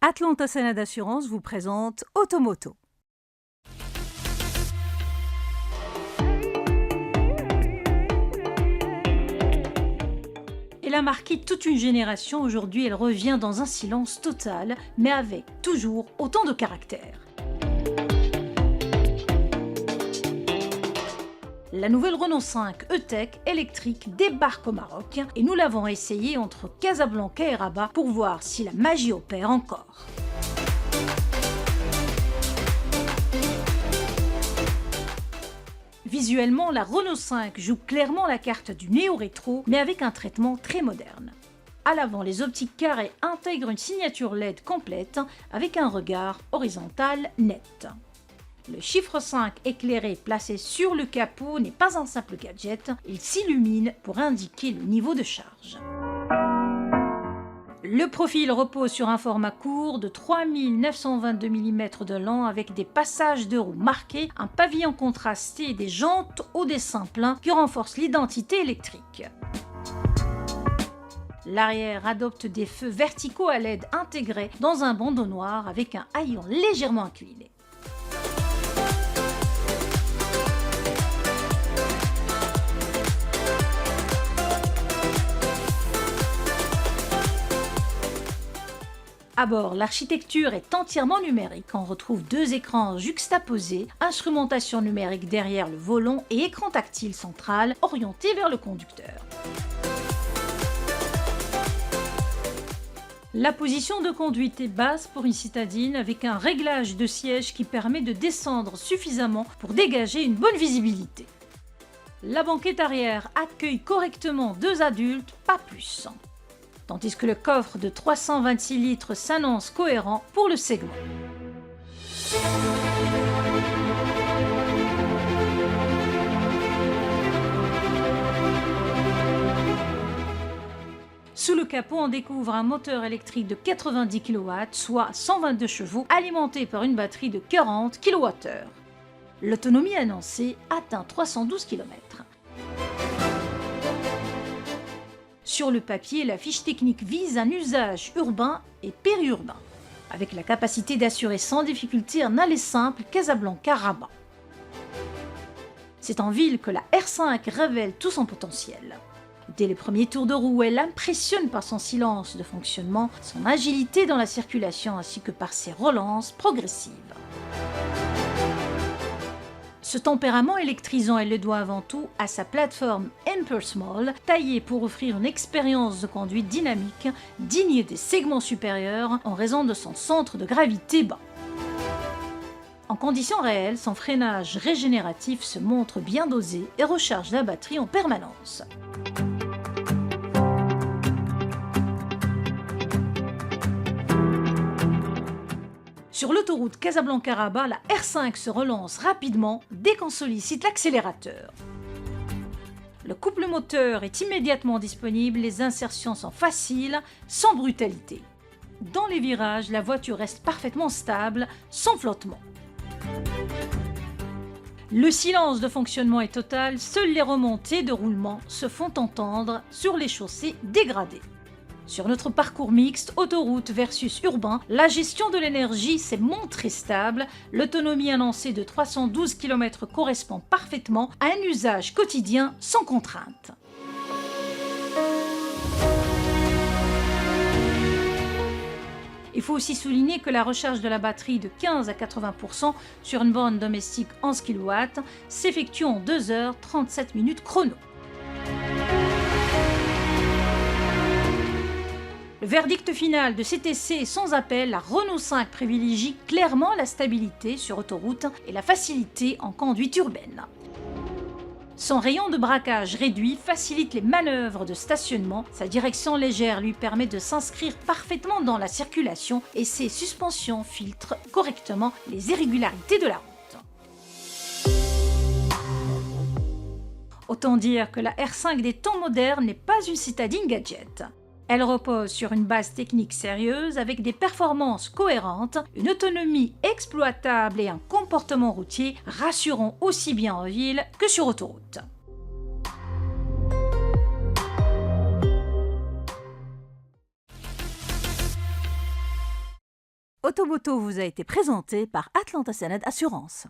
Atlanta Sénat d'Assurance vous présente Automoto. Elle a marqué toute une génération. Aujourd'hui, elle revient dans un silence total, mais avec toujours autant de caractère. La nouvelle Renault 5 E-Tech électrique débarque au Maroc et nous l'avons essayée entre Casablanca et Rabat pour voir si la magie opère encore. Visuellement, la Renault 5 joue clairement la carte du néo-rétro, mais avec un traitement très moderne. À l'avant, les optiques carrées intègrent une signature LED complète avec un regard horizontal net. Le chiffre 5 éclairé placé sur le capot n'est pas un simple gadget, il s'illumine pour indiquer le niveau de charge. Le profil repose sur un format court de 3922 mm de long avec des passages de roues marqués, un pavillon contrasté et des jantes au dessin plein qui renforcent l'identité électrique. L'arrière adopte des feux verticaux à LED intégrés dans un bandeau noir avec un haillon légèrement incliné. À bord, l'architecture est entièrement numérique. On retrouve deux écrans juxtaposés, instrumentation numérique derrière le volant et écran tactile central orienté vers le conducteur. La position de conduite est basse pour une citadine avec un réglage de siège qui permet de descendre suffisamment pour dégager une bonne visibilité. La banquette arrière accueille correctement deux adultes, pas plus. Tandis que le coffre de 326 litres s'annonce cohérent pour le segment. Sous le capot, on découvre un moteur électrique de 90 kW, soit 122 chevaux, alimenté par une batterie de 40 kWh. L'autonomie annoncée atteint 312 km. Sur le papier, la fiche technique vise un usage urbain et périurbain, avec la capacité d'assurer sans difficulté un aller simple Casablanca-Rabat. C'est en ville que la R5 révèle tout son potentiel. Dès les premiers tours de roue, elle impressionne par son silence de fonctionnement, son agilité dans la circulation ainsi que par ses relances progressives. Ce tempérament électrisant, elle le doit avant tout à sa plateforme Small, taillée pour offrir une expérience de conduite dynamique, digne des segments supérieurs en raison de son centre de gravité bas. En conditions réelles, son freinage régénératif se montre bien dosé et recharge la batterie en permanence. Sur l'autoroute Casablanca-Rabat, la R5 se relance rapidement dès qu'on sollicite l'accélérateur. Le couple moteur est immédiatement disponible, les insertions sont faciles, sans brutalité. Dans les virages, la voiture reste parfaitement stable, sans flottement. Le silence de fonctionnement est total, seules les remontées de roulement se font entendre sur les chaussées dégradées. Sur notre parcours mixte, autoroute versus urbain, la gestion de l'énergie s'est montrée stable. L'autonomie annoncée de 312 km correspond parfaitement à un usage quotidien sans contrainte. Il faut aussi souligner que la recharge de la batterie de 15 à 80% sur une borne domestique 11 kW s'effectue en 2 heures 37 minutes chrono. Le verdict final de cet essai est sans appel, la Renault 5 privilégie clairement la stabilité sur autoroute et la facilité en conduite urbaine. Son rayon de braquage réduit facilite les manœuvres de stationnement, sa direction légère lui permet de s'inscrire parfaitement dans la circulation et ses suspensions filtrent correctement les irrégularités de la route. Autant dire que la R5 des temps modernes n'est pas une citadine gadget. Elle repose sur une base technique sérieuse avec des performances cohérentes, une autonomie exploitable et un comportement routier rassurant aussi bien en ville que sur autoroute. Automoto vous a été présenté par Atlanta Senate Assurance.